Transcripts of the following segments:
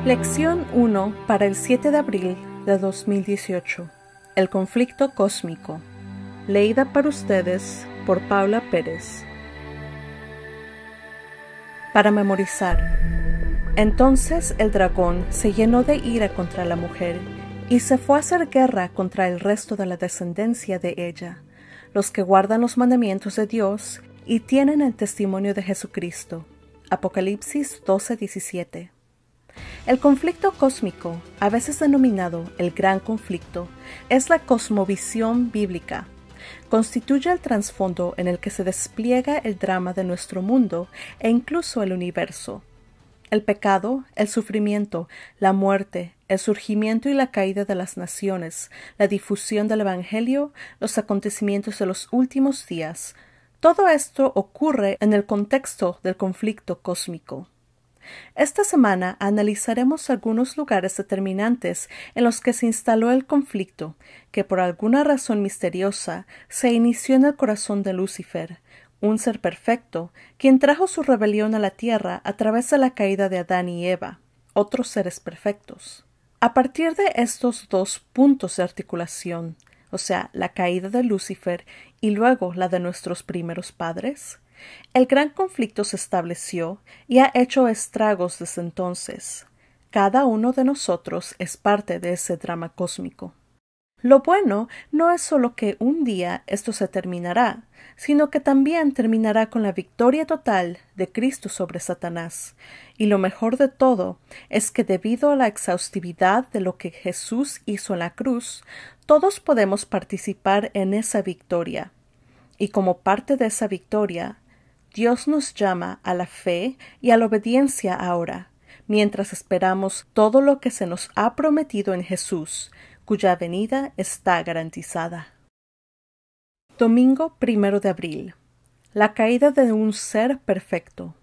Lección 1 para el 7 de abril de 2018. El conflicto cósmico. Leída para ustedes por Paula Pérez. Para memorizar. Entonces el dragón se llenó de ira contra la mujer y se fue a hacer guerra contra el resto de la descendencia de ella, los que guardan los mandamientos de Dios y tienen el testimonio de Jesucristo. Apocalipsis 12:17. El conflicto cósmico, a veces denominado el Gran Conflicto, es la cosmovisión bíblica. Constituye el trasfondo en el que se despliega el drama de nuestro mundo e incluso el universo. El pecado, el sufrimiento, la muerte, el surgimiento y la caída de las naciones, la difusión del Evangelio, los acontecimientos de los últimos días, todo esto ocurre en el contexto del conflicto cósmico. Esta semana analizaremos algunos lugares determinantes en los que se instaló el conflicto, que por alguna razón misteriosa se inició en el corazón de Lucifer, un ser perfecto, quien trajo su rebelión a la tierra a través de la caída de Adán y Eva, otros seres perfectos. A partir de estos dos puntos de articulación, o sea, la caída de Lucifer y luego la de nuestros primeros padres, el gran conflicto se estableció y ha hecho estragos desde entonces. Cada uno de nosotros es parte de ese drama cósmico. Lo bueno no es solo que un día esto se terminará, sino que también terminará con la victoria total de Cristo sobre Satanás. Y lo mejor de todo es que debido a la exhaustividad de lo que Jesús hizo en la cruz, todos podemos participar en esa victoria. Y como parte de esa victoria, Dios nos llama a la fe y a la obediencia ahora, mientras esperamos todo lo que se nos ha prometido en Jesús, cuya venida está garantizada. Domingo 1 de abril. La caída de un ser perfecto.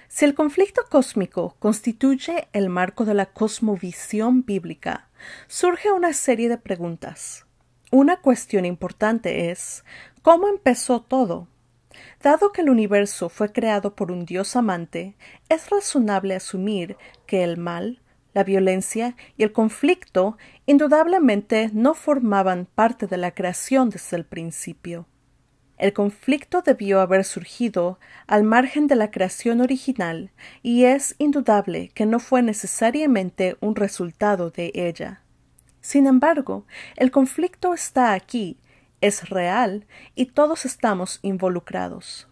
Si el conflicto cósmico constituye el marco de la cosmovisión bíblica, surge una serie de preguntas. Una cuestión importante es, ¿cómo empezó todo? Dado que el universo fue creado por un Dios amante, es razonable asumir que el mal, la violencia y el conflicto indudablemente no formaban parte de la creación desde el principio. El conflicto debió haber surgido al margen de la creación original y es indudable que no fue necesariamente un resultado de ella. Sin embargo, el conflicto está aquí, es real y todos estamos involucrados.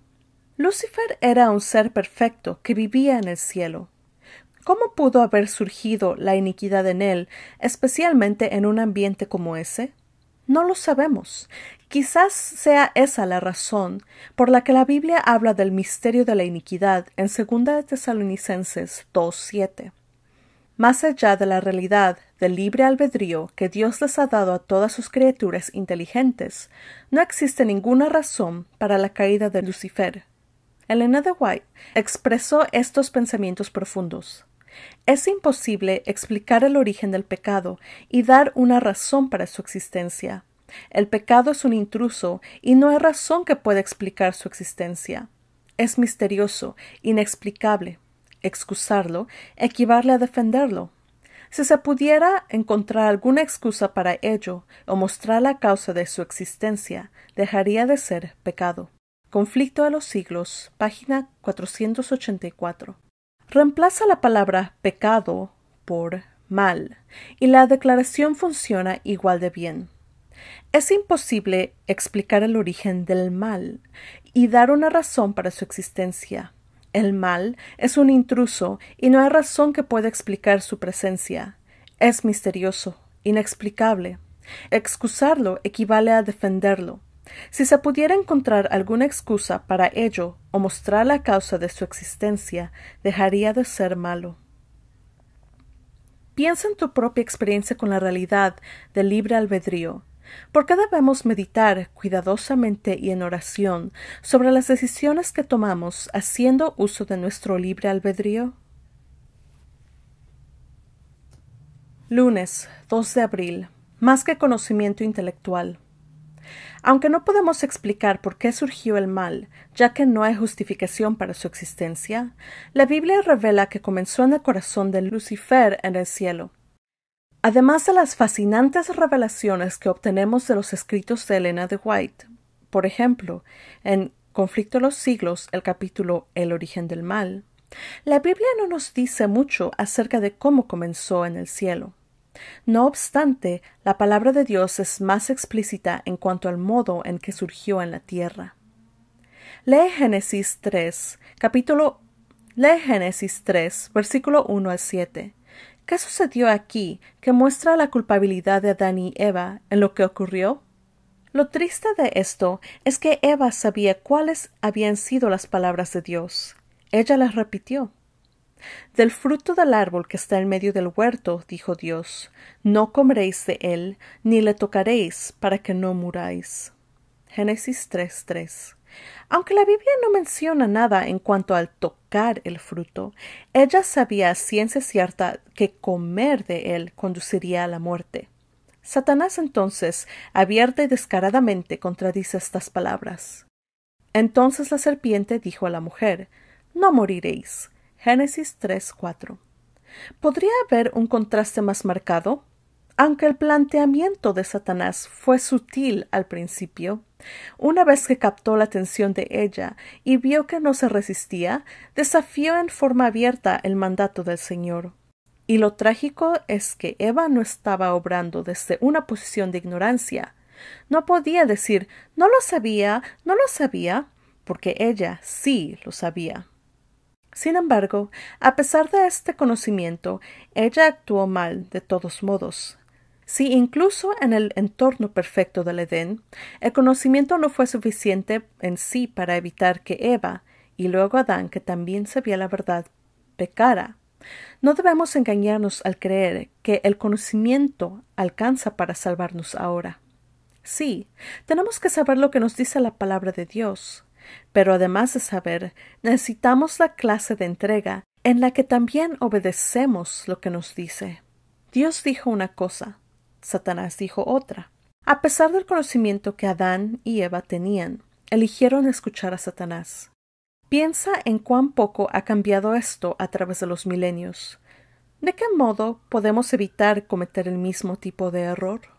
Lucifer era un ser perfecto que vivía en el cielo. ¿Cómo pudo haber surgido la iniquidad en él, especialmente en un ambiente como ese? No lo sabemos. Quizás sea esa la razón por la que la Biblia habla del misterio de la iniquidad en 2 de Tesalonicenses 2:7. Más allá de la realidad del libre albedrío que Dios les ha dado a todas sus criaturas inteligentes, no existe ninguna razón para la caída de Lucifer. Elena de White expresó estos pensamientos profundos. Es imposible explicar el origen del pecado y dar una razón para su existencia. El pecado es un intruso y no hay razón que pueda explicar su existencia. Es misterioso, inexplicable. Excusarlo equivale a defenderlo. Si se pudiera encontrar alguna excusa para ello o mostrar la causa de su existencia, dejaría de ser pecado. Conflicto de los siglos, página 484. Reemplaza la palabra pecado por mal, y la declaración funciona igual de bien. Es imposible explicar el origen del mal y dar una razón para su existencia. El mal es un intruso y no hay razón que pueda explicar su presencia. Es misterioso, inexplicable. Excusarlo equivale a defenderlo. Si se pudiera encontrar alguna excusa para ello o mostrar la causa de su existencia, dejaría de ser malo. Piensa en tu propia experiencia con la realidad del libre albedrío. ¿Por qué debemos meditar cuidadosamente y en oración sobre las decisiones que tomamos haciendo uso de nuestro libre albedrío? Lunes 2 de abril. Más que conocimiento intelectual. Aunque no podemos explicar por qué surgió el mal, ya que no hay justificación para su existencia, la Biblia revela que comenzó en el corazón de Lucifer en el cielo. Además de las fascinantes revelaciones que obtenemos de los escritos de Elena de White, por ejemplo, en Conflicto de los Siglos, el capítulo El origen del mal, la Biblia no nos dice mucho acerca de cómo comenzó en el cielo. No obstante, la palabra de Dios es más explícita en cuanto al modo en que surgió en la tierra. Lee Génesis 3, versículo 1 al 7. ¿Qué sucedió aquí que muestra la culpabilidad de Adán y Eva en lo que ocurrió? Lo triste de esto es que Eva sabía cuáles habían sido las palabras de Dios. Ella las repitió. Del fruto del árbol que está en medio del huerto, dijo Dios, no comeréis de él, ni le tocaréis, para que no muráis. Génesis 3:3. Aunque la Biblia no menciona nada en cuanto al tocar el fruto, ella sabía a ciencia cierta que comer de él conduciría a la muerte. Satanás entonces, abierta y descaradamente, contradice estas palabras. Entonces la serpiente dijo a la mujer, no moriréis. Génesis 3:4. ¿Podría haber un contraste más marcado? Aunque el planteamiento de Satanás fue sutil al principio, una vez que captó la atención de ella y vio que no se resistía, desafió en forma abierta el mandato del Señor. Y lo trágico es que Eva no estaba obrando desde una posición de ignorancia. No podía decir no lo sabía, porque ella sí lo sabía. Sin embargo, a pesar de este conocimiento, ella actuó mal de todos modos. Si incluso en el entorno perfecto del Edén, el conocimiento no fue suficiente en sí para evitar que Eva, y luego Adán, que también sabía la verdad, pecara, no debemos engañarnos al creer que el conocimiento alcanza para salvarnos ahora. Sí, tenemos que saber lo que nos dice la palabra de Dios. Pero además de saber, necesitamos la clase de entrega en la que también obedecemos lo que nos dice. Dios dijo una cosa, Satanás dijo otra. A pesar del conocimiento que Adán y Eva tenían, eligieron escuchar a Satanás. Piensa en cuán poco ha cambiado esto a través de los milenios. ¿De qué modo podemos evitar cometer el mismo tipo de error?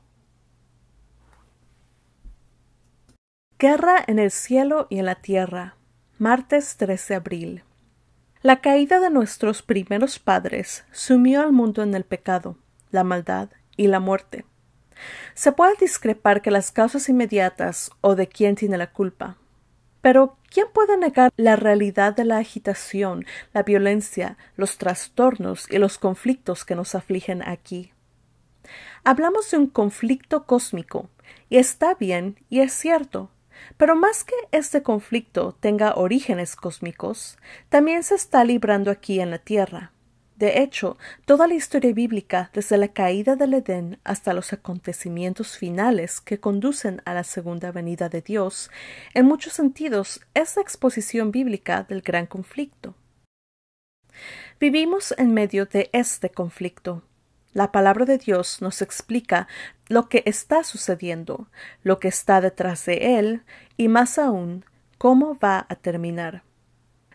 Guerra en el cielo y en la tierra. Martes 13 de abril. La caída de nuestros primeros padres sumió al mundo en el pecado, la maldad y la muerte. Se puede discrepar que las causas inmediatas o de quién tiene la culpa. Pero ¿quién puede negar la realidad de la agitación, la violencia, los trastornos y los conflictos que nos afligen aquí? Hablamos de un conflicto cósmico, y está bien y es cierto. Pero más que este conflicto tenga orígenes cósmicos, también se está librando aquí en la tierra. De hecho, toda la historia bíblica, desde la caída del Edén hasta los acontecimientos finales que conducen a la segunda venida de Dios, en muchos sentidos es la exposición bíblica del gran conflicto. Vivimos en medio de este conflicto. La palabra de Dios nos explica lo que está sucediendo, lo que está detrás de él y más aún, cómo va a terminar.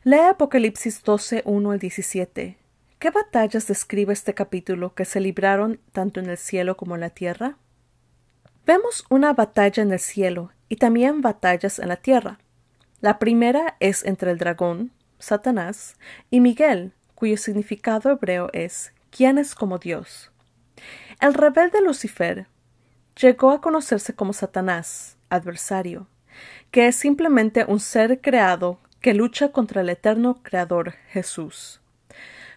Lee Apocalipsis 12:1 al 17. ¿Qué batallas describe este capítulo que se libraron tanto en el cielo como en la tierra? Vemos una batalla en el cielo y también batallas en la tierra. La primera es entre el dragón, Satanás, y Miguel, cuyo significado hebreo es ¿quién es como Dios? El rebelde Lucifer llegó a conocerse como Satanás, adversario, que es simplemente un ser creado que lucha contra el eterno Creador Jesús.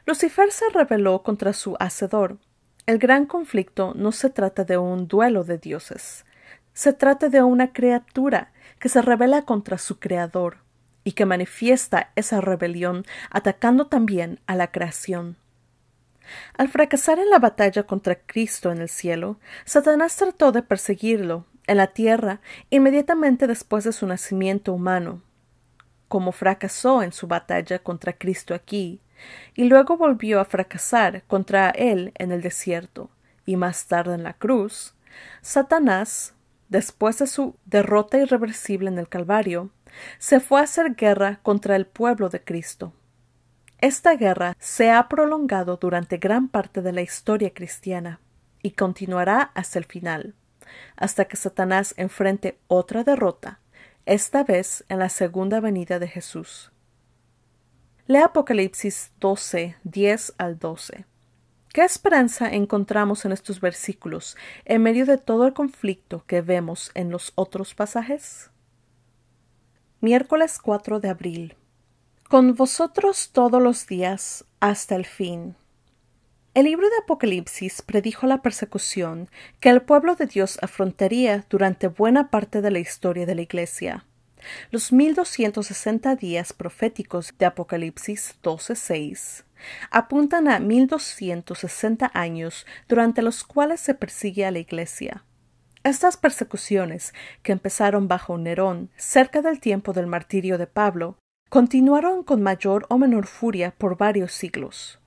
Lucifer se rebeló contra su Hacedor. El gran conflicto no se trata de un duelo de dioses, se trata de una criatura que se rebela contra su Creador y que manifiesta esa rebelión atacando también a la creación. Al fracasar en la batalla contra Cristo en el cielo, Satanás trató de perseguirlo en la tierra inmediatamente después de su nacimiento humano. Como fracasó en su batalla contra Cristo aquí, y luego volvió a fracasar contra él en el desierto, y más tarde en la cruz, Satanás después de su derrota irreversible en el Calvario, se fue a hacer guerra contra el pueblo de Cristo. Esta guerra se ha prolongado durante gran parte de la historia cristiana y continuará hasta el final, hasta que Satanás enfrente otra derrota, esta vez en la segunda venida de Jesús. Lea Apocalipsis 12, 10 al 12. ¿Qué esperanza encontramos en estos versículos en medio de todo el conflicto que vemos en los otros pasajes? Miércoles 4 de abril. Con vosotros todos los días hasta el fin. El libro de Apocalipsis predijo la persecución que el pueblo de Dios afrontaría durante buena parte de la historia de la Iglesia. Los 1260 días proféticos de Apocalipsis 12:6 apuntan a 1260 años durante los cuales se persigue a la Iglesia. Estas persecuciones, que empezaron bajo Nerón cerca del tiempo del martirio de Pablo, continuaron con mayor o menor furia por varios siglos.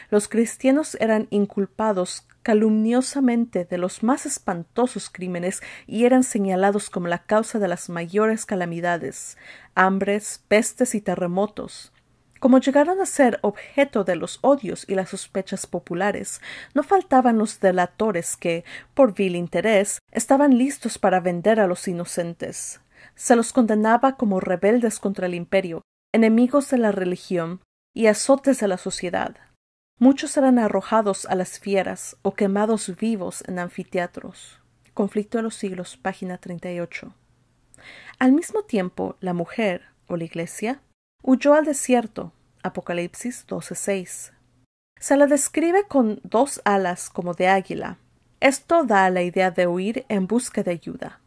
Los cristianos eran inculpados calumniosamente de los más espantosos crímenes y eran señalados como la causa de las mayores calamidades, hambres, pestes y terremotos. Como llegaron a ser objeto de los odios y las sospechas populares, no faltaban los delatores que, por vil interés, estaban listos para vender a los inocentes. Se los condenaba como rebeldes contra el imperio, enemigos de la religión y azotes de la sociedad. Muchos eran arrojados a las fieras o quemados vivos en anfiteatros. Conflicto de los siglos, página 38. Al mismo tiempo, la mujer, o la Iglesia, huyó al desierto, Apocalipsis 12:6. Se la describe con 2 alas como de águila. Esto da la idea de huir en busca de ayuda.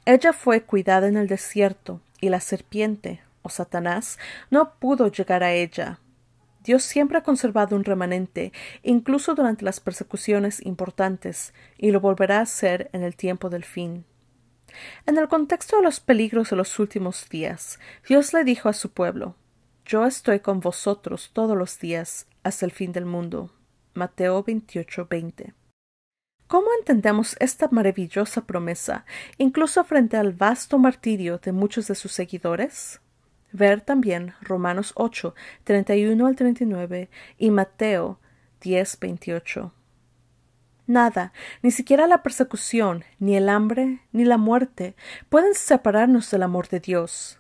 Ella fue cuidada en el desierto, y la serpiente, o Satanás, no pudo llegar a ella. Dios siempre ha conservado un remanente, incluso durante las persecuciones importantes, y lo volverá a hacer en el tiempo del fin. En el contexto de los peligros de los últimos días, Dios le dijo a su pueblo: «Yo estoy con vosotros todos los días hasta el fin del mundo». Mateo 28:20. ¿Cómo entendemos esta maravillosa promesa, incluso frente al vasto martirio de muchos de sus seguidores? Ver también Romanos 8, 31 al 39 y Mateo 10, 28. Nada, ni siquiera la persecución, ni el hambre, ni la muerte, pueden separarnos del amor de Dios.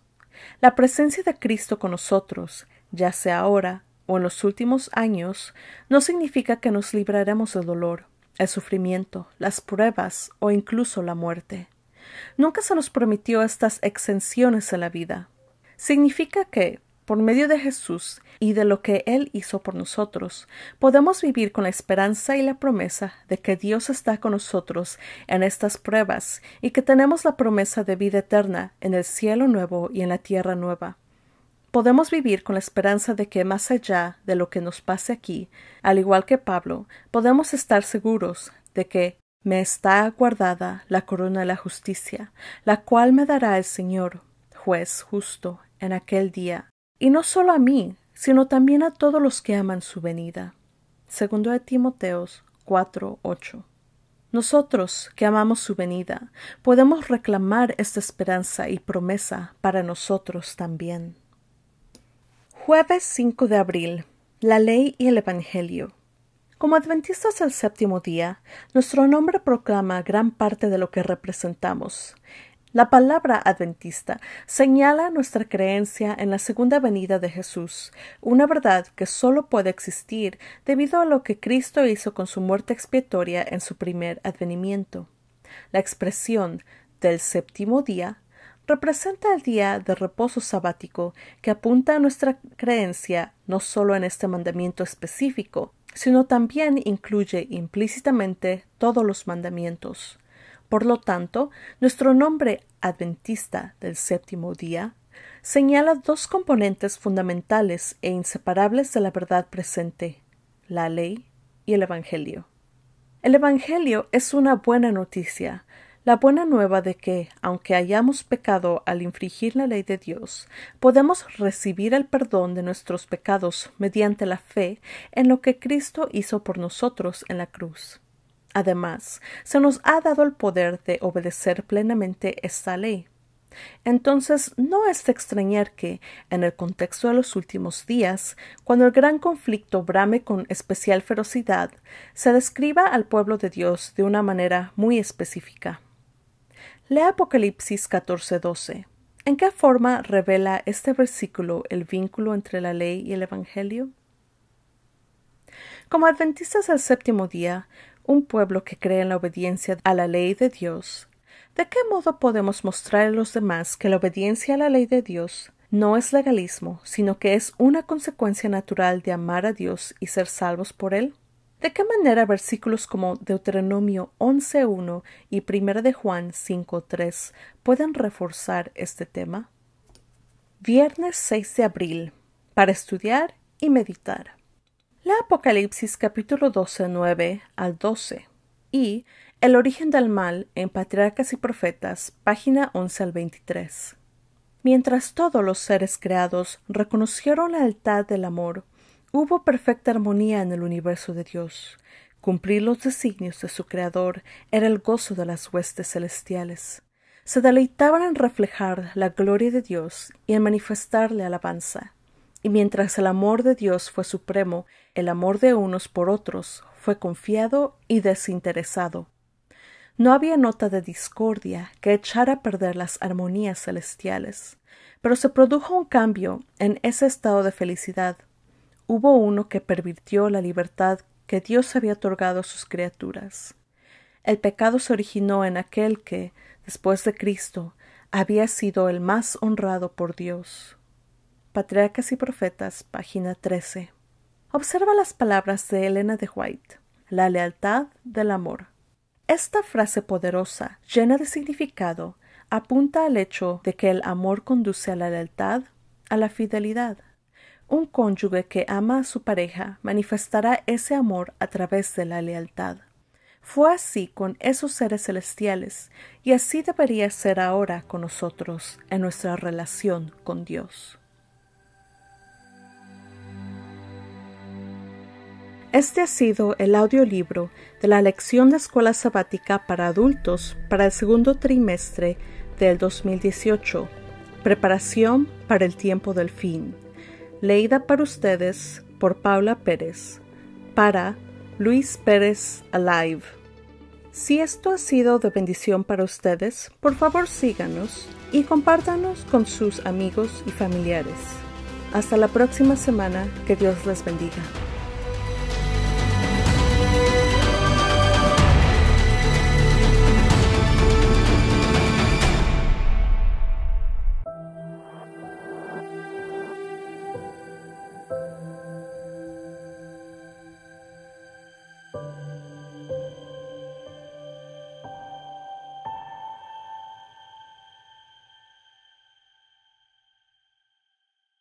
La presencia de Cristo con nosotros, ya sea ahora o en los últimos años, no significa que nos libraremos del dolor, el sufrimiento, las pruebas o incluso la muerte. Nunca se nos prometió estas exenciones en la vida. Significa que, por medio de Jesús y de lo que Él hizo por nosotros, podemos vivir con la esperanza y la promesa de que Dios está con nosotros en estas pruebas y que tenemos la promesa de vida eterna en el cielo nuevo y en la tierra nueva. Podemos vivir con la esperanza de que más allá de lo que nos pase aquí, al igual que Pablo, podemos estar seguros de que me está guardada la corona de la justicia, la cual me dará el Señor, juez justo, en aquel día, y no solo a mí, sino también a todos los que aman su venida. 2 Timoteo 4:8. Nosotros, que amamos su venida, podemos reclamar esta esperanza y promesa para nosotros también. Jueves 5 de abril. La ley y el Evangelio. Como adventistas del séptimo día, nuestro nombre proclama gran parte de lo que representamos. La palabra adventista señala nuestra creencia en la segunda venida de Jesús, una verdad que solo puede existir debido a lo que Cristo hizo con su muerte expiatoria en su primer advenimiento. La expresión del séptimo día representa el día de reposo sabático que apunta a nuestra creencia no solo en este mandamiento específico, sino también incluye implícitamente todos los mandamientos. Por lo tanto, nuestro nombre adventista del séptimo día señala 2 componentes fundamentales e inseparables de la verdad presente, la ley y el Evangelio. El Evangelio es una buena noticia, la buena nueva de que, aunque hayamos pecado al infringir la ley de Dios, podemos recibir el perdón de nuestros pecados mediante la fe en lo que Cristo hizo por nosotros en la cruz. Además, se nos ha dado el poder de obedecer plenamente esta ley. Entonces, no es de extrañar que, en el contexto de los últimos días, cuando el gran conflicto brame con especial ferocidad, se describa al pueblo de Dios de una manera muy específica. Lea Apocalipsis 14:12. ¿En qué forma revela este versículo el vínculo entre la ley y el Evangelio? Como adventistas del séptimo día, un pueblo que cree en la obediencia a la ley de Dios, ¿de qué modo podemos mostrar a los demás que la obediencia a la ley de Dios no es legalismo, sino que es una consecuencia natural de amar a Dios y ser salvos por Él? ¿De qué manera versículos como Deuteronomio 11:1 y 1 de Juan 5:3 pueden reforzar este tema? Viernes 6 de abril, para estudiar y meditar. La Apocalipsis capítulo 12, 9 al 12 y El origen del mal en Patriarcas y Profetas, página 11 al 23. Mientras todos los seres creados reconocieron la lealtad del amor, hubo perfecta armonía en el universo de Dios. Cumplir los designios de su Creador era el gozo de las huestes celestiales. Se deleitaban en reflejar la gloria de Dios y en manifestarle alabanza. Y mientras el amor de Dios fue supremo, el amor de unos por otros fue confiado y desinteresado. No había nota de discordia que echara a perder las armonías celestiales, pero se produjo un cambio en ese estado de felicidad. Hubo uno que pervirtió la libertad que Dios había otorgado a sus criaturas. El pecado se originó en aquel que, después de Cristo, había sido el más honrado por Dios. Patriarcas y Profetas, página 13. Observa las palabras de Elena de White. La lealtad del amor. Esta frase poderosa, llena de significado, apunta al hecho de que el amor conduce a la lealtad, a la fidelidad. Un cónyuge que ama a su pareja manifestará ese amor a través de la lealtad. Fue así con esos seres celestiales, y así debería ser ahora con nosotros en nuestra relación con Dios. Este ha sido el audiolibro de la lección de escuela sabática para adultos para el segundo trimestre del 2018, Preparación para el tiempo del fin, leída para ustedes por Paula Pérez, para Luis Pérez Alive. Si esto ha sido de bendición para ustedes, por favor síganos y compártanos con sus amigos y familiares. Hasta la próxima semana, que Dios les bendiga.